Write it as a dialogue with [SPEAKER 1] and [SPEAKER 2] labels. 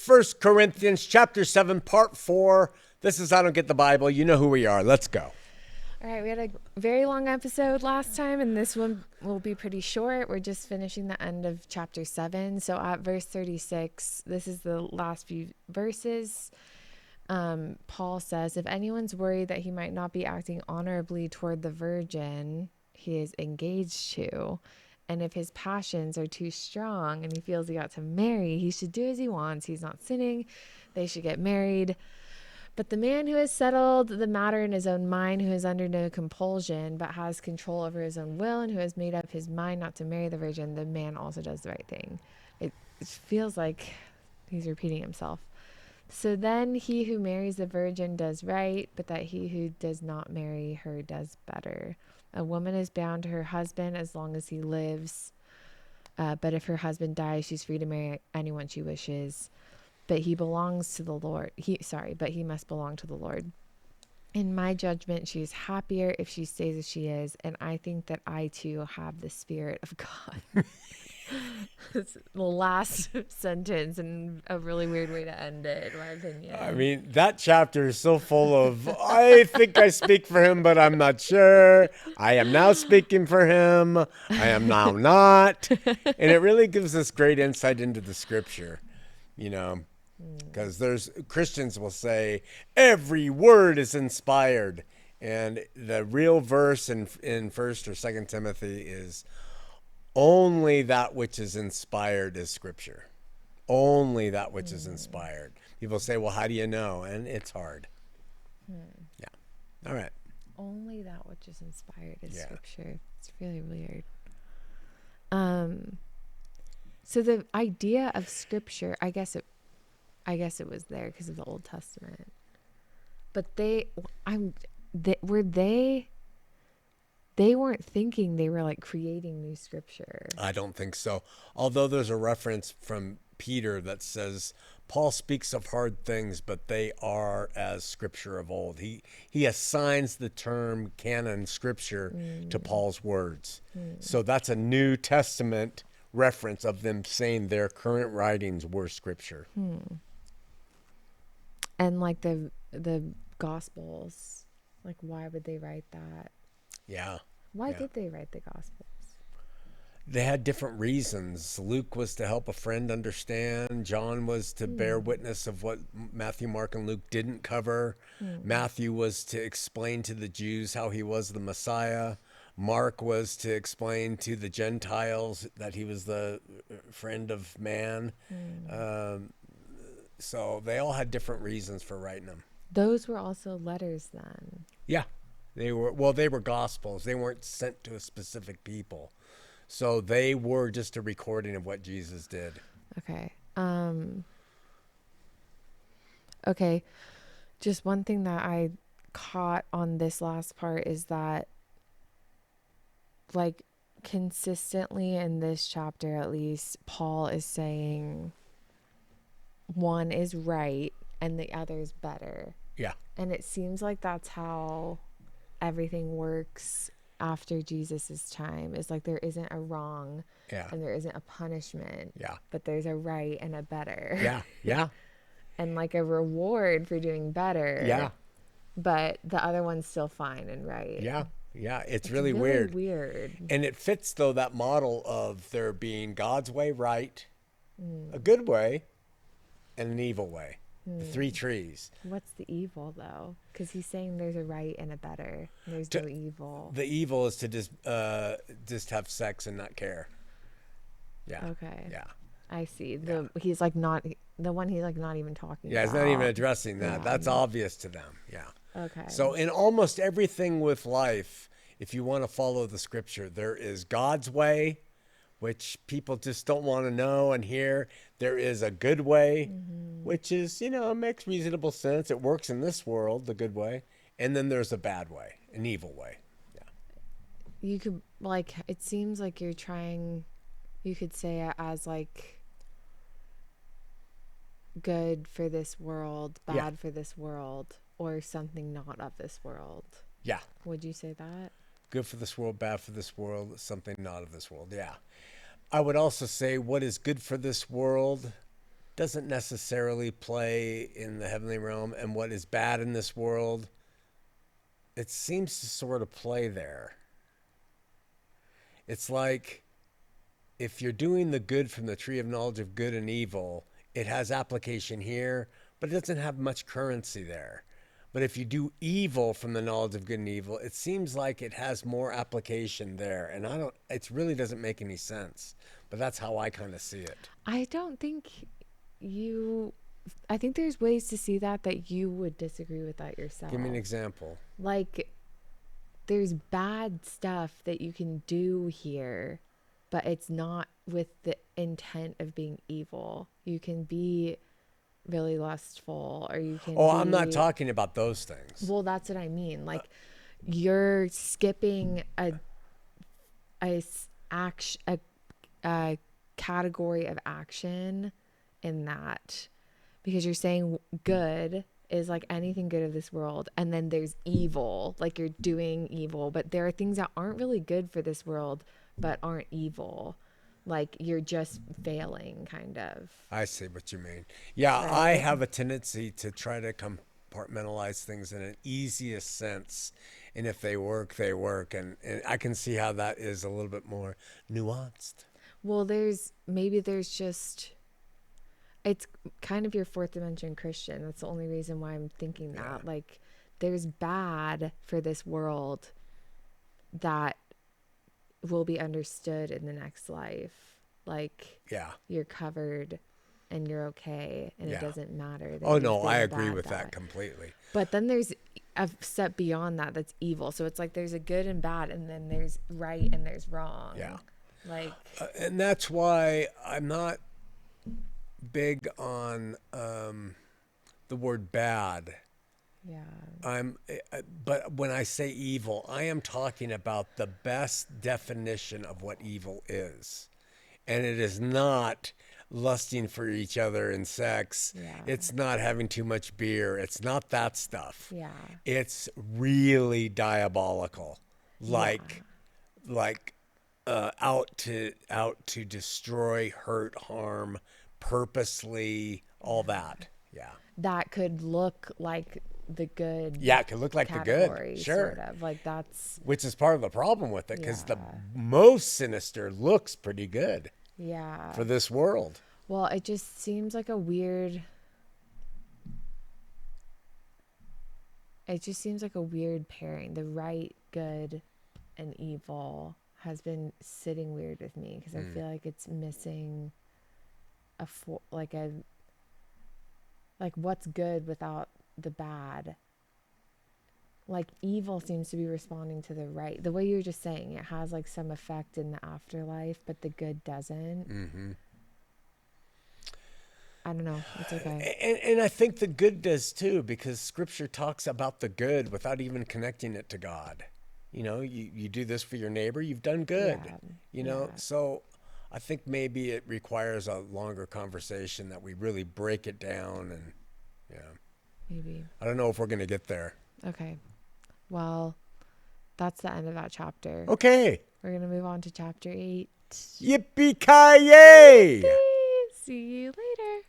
[SPEAKER 1] 1 Corinthians chapter 7, part 4. This is I Don't Get the Bible. You know who we are. Let's go.
[SPEAKER 2] All right, we had a very long episode last time, and this one will be pretty short. We're just finishing the end of chapter 7. So at verse 36, this is the last few verses. Paul says, if anyone's worried that he might not be acting honorably toward the virgin he is engaged to, and if his passions are too strong and he feels he got to marry, he should do as he wants. He's not sinning. They should get married. But the man who has settled the matter in his own mind, who is under no compulsion, but has control over his own will, and who has made up his mind not to marry the virgin, the man also does the right thing. It feels like he's repeating himself. So then he who marries the virgin does right, but that he who does not marry her does better. A woman is bound to her husband as long as he lives. But if her husband dies, she's free to marry anyone she wishes. But he belongs to the Lord. But he must belong to the Lord. In my judgment, she is happier if she stays as she is. And I think that I too have the Spirit of God. It's the last sentence and a really weird way to end it, in my opinion.
[SPEAKER 1] I mean, that chapter is so full of, I think I speak for him, but I'm not sure. I am now speaking for him. I am now not. And it really gives us great insight into the scripture, you know, because there's Christians will say every word is inspired. And the real verse in 1st or 2nd Timothy is, only that which is inspired is scripture. Only that which is inspired. People say, well, how do you know? And it's hard. Yeah. All right.
[SPEAKER 2] Only that which is inspired is scripture. It's really weird. So the idea of scripture, I guess it was there because of the Old Testament. But they weren't thinking they were like creating new scripture.
[SPEAKER 1] I don't think so. Although there's a reference from Peter that says Paul speaks of hard things, but they are as scripture of old. He assigns the term canon scripture to Paul's words. So that's a New Testament reference of them saying their current writings were scripture.
[SPEAKER 2] And like the Gospels, like why would they write that?
[SPEAKER 1] Yeah.
[SPEAKER 2] Why did they write the Gospels?
[SPEAKER 1] They had different reasons. Luke was to help a friend understand. John was to bear witness of what Matthew, Mark, and Luke didn't cover. Matthew was to explain to the Jews how he was the Messiah. Mark was to explain to the Gentiles that he was the friend of man. So they all had different reasons for writing them.
[SPEAKER 2] Those were also letters then.
[SPEAKER 1] Yeah. They were gospels. They weren't sent to a specific people. So they were just a recording of what Jesus did.
[SPEAKER 2] Okay. Okay. Just one thing that I caught on this last part is that, like, consistently in this chapter, at least, Paul is saying one is right and the other is better.
[SPEAKER 1] Yeah.
[SPEAKER 2] And it seems like that's how everything works after Jesus's time. Is like there isn't a wrong and there isn't a punishment.
[SPEAKER 1] Yeah.
[SPEAKER 2] But there's a right and a better.
[SPEAKER 1] Yeah. Yeah.
[SPEAKER 2] And like a reward for doing better.
[SPEAKER 1] Yeah.
[SPEAKER 2] But the other one's still fine and right.
[SPEAKER 1] Yeah. Yeah. It's really weird. And it fits though that model of there being God's way right, a good way, and an evil way. The three trees.
[SPEAKER 2] What's the evil though? Because he's saying there's a right and a better. And there's no evil.
[SPEAKER 1] The evil is to just have sex and not care. Yeah.
[SPEAKER 2] Okay.
[SPEAKER 1] Yeah.
[SPEAKER 2] I see. He's like not the one he's like not even talking about.
[SPEAKER 1] Yeah, he's not even addressing that. Yeah. That's obvious to them. Yeah.
[SPEAKER 2] Okay.
[SPEAKER 1] So in almost everything with life, if you want to follow the scripture, there is God's way, which people just don't want to know and hear. There is a good way, which is, makes reasonable sense. It works in this world, the good way. And then there's a bad way, an evil way. Yeah.
[SPEAKER 2] You could, like, it seems like you could say it as, like, good for this world, bad for this world, or something not of this world.
[SPEAKER 1] Yeah.
[SPEAKER 2] Would you say that?
[SPEAKER 1] Good for this world, bad for this world, something not of this world. Yeah. I would also say what is good for this world doesn't necessarily play in the heavenly realm, and what is bad in this world, it seems to sort of play there. It's like if you're doing the good from the tree of knowledge of good and evil, it has application here, but it doesn't have much currency there. But if you do evil from the knowledge of good and evil, it seems like it has more application there. And it really doesn't make any sense. But that's how I kind of see it.
[SPEAKER 2] I think there's ways to see that you would disagree with that yourself.
[SPEAKER 1] Give me an example.
[SPEAKER 2] Like, there's bad stuff that you can do here, but it's not with the intent of being evil. You can be really lustful, or you can
[SPEAKER 1] I'm not talking about those things.
[SPEAKER 2] Well, that's what I mean. Like, you're skipping a category of action in that, because you're saying good is like anything good of this world, and then there's evil, like you're doing evil, but there are things that aren't really good for this world but aren't evil, like you're just failing, kind of.
[SPEAKER 1] I see what you mean. Yeah,
[SPEAKER 2] Right.
[SPEAKER 1] I have a tendency to try to compartmentalize things in an easiest sense, and if they work, they work, and I can see how that is a little bit more nuanced.
[SPEAKER 2] Well, it's kind of your fourth dimension Christian. That's the only reason why I'm thinking that.
[SPEAKER 1] Yeah.
[SPEAKER 2] Like, there's bad for this world that will be understood in the next life. Like,
[SPEAKER 1] Yeah.
[SPEAKER 2] you're covered and you're okay, and it doesn't matter.
[SPEAKER 1] Oh, no, I agree with that completely.
[SPEAKER 2] But then there's a step beyond that that's evil. So it's like there's a good and bad, and then there's right and there's wrong.
[SPEAKER 1] Yeah.
[SPEAKER 2] Like,
[SPEAKER 1] and that's why I'm not big on the word bad.
[SPEAKER 2] yeah.
[SPEAKER 1] But when I say evil, I am talking about the best definition of what evil is. And it is not lusting for each other in sex.
[SPEAKER 2] Yeah.
[SPEAKER 1] It's not having too much beer. It's not that stuff.
[SPEAKER 2] Yeah.
[SPEAKER 1] It's really diabolical. Like out to destroy, hurt, harm, purposely, all that. Yeah.
[SPEAKER 2] That could look like the good.
[SPEAKER 1] Yeah, it could look like the
[SPEAKER 2] category,
[SPEAKER 1] good. Sure.
[SPEAKER 2] Sort of. Like, that's.
[SPEAKER 1] Which is part of the problem with it, because the
[SPEAKER 2] Yeah.
[SPEAKER 1] most sinister looks pretty good
[SPEAKER 2] Yeah.
[SPEAKER 1] for this world.
[SPEAKER 2] Well, it just seems like a weird. It just seems like a weird pairing. The right, good, and evil has been sitting weird with me, because I feel like it's missing like what's good without the bad. Like, evil seems to be responding to the right. The way you're just saying, it has like some effect in the afterlife, but the good doesn't.
[SPEAKER 1] Mm-hmm.
[SPEAKER 2] I don't know. It's okay.
[SPEAKER 1] And I think the good does too, because Scripture talks about the good without even connecting it to God. You know, you do this for your neighbor, you've done good.
[SPEAKER 2] Yeah.
[SPEAKER 1] You know,
[SPEAKER 2] Yeah.
[SPEAKER 1] so I think maybe it requires a longer conversation, that we really break it down, and
[SPEAKER 2] Maybe.
[SPEAKER 1] I don't know if we're going to get there.
[SPEAKER 2] Okay. Well, that's the end of that chapter.
[SPEAKER 1] Okay.
[SPEAKER 2] We're going to move on to chapter 8.
[SPEAKER 1] Yippee-ki-yay!
[SPEAKER 2] See you later.